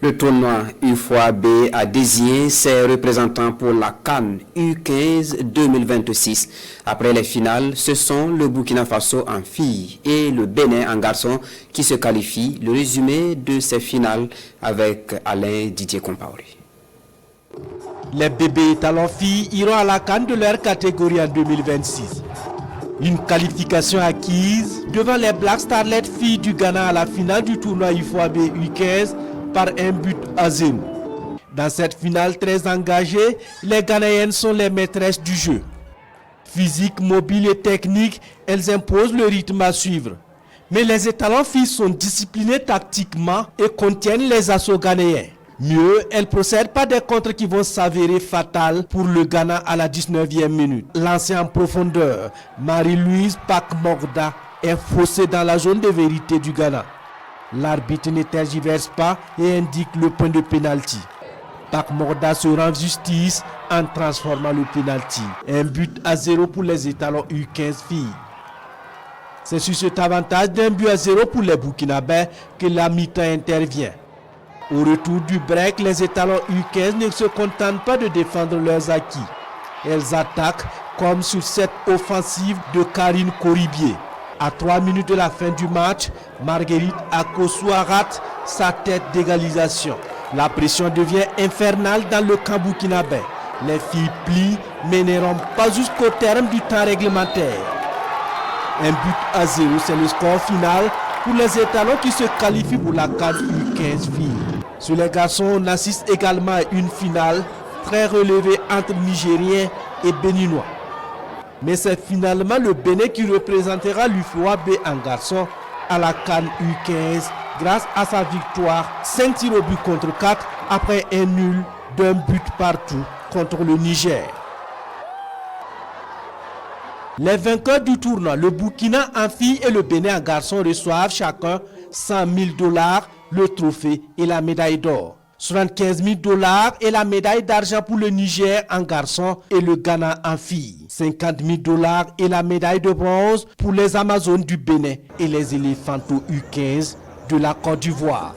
Le tournoi UFOAB a désigné ses représentants pour la CAN U15 2026. Après les finales, ce sont le Burkina Faso en filles et le Bénin en garçons qui se qualifient. Le résumé de ces finales avec Alain Didier Compaoré. Les bébés talents filles iront à la CAN de leur catégorie en 2026. Une qualification acquise devant les Black Starlets filles du Ghana à la finale du tournoi UFOAB U15 par 1-0. Dans cette finale très engagée, les Ghanéennes sont les maîtresses du jeu. Physique, mobile et technique, elles imposent le rythme à suivre. Mais les étalons filles sont disciplinées tactiquement et contiennent les assauts ghanéens. Mieux, elles procèdent pas des contres qui vont s'avérer fatales pour le Ghana à la 19e minute. Lancée en profondeur, Marie-Louise Pak-Morda est faussée dans la zone de vérité du Ghana. L'arbitre ne tergiverse pas et indique le point de pénalty. Pak-Morda se rend justice en transformant le pénalty. 1-0 pour les étalons U15 filles. C'est sur cet avantage d'1-0 pour les Burkinabés que la mi-temps intervient. Au retour du break, les étalons U15 ne se contentent pas de défendre leurs acquis. Elles attaquent comme sur cette offensive de Karine Koribier. À 3 minutes de la fin du match, Marguerite Akosua rate sa tête d'égalisation. La pression devient infernale dans le camp burkinabé. Les filles plient mais n'iront pas jusqu'au terme du temps réglementaire. 1-0, c'est le score final pour les étalons qui se qualifient pour la CAN U15 filles. Sur les garçons, on assiste également à une finale très relevée entre Nigériens et Béninois. Mais c'est finalement le Bénin qui représentera l'UFOAB en garçon à la CAN U15 grâce à sa victoire 5 tirs au but contre 4 après un nul d'un but partout contre le Niger. Les vainqueurs du tournoi, le Burkina en filles et le Bénin en garçon reçoivent chacun 100 000 $, le trophée et la médaille d'or. 75 000 $ et la médaille d'argent pour le Niger en garçon et le Ghana en filles. 50 000 $ et la médaille de bronze pour les Amazones du Bénin et les éléphantos U15 de la Côte d'Ivoire.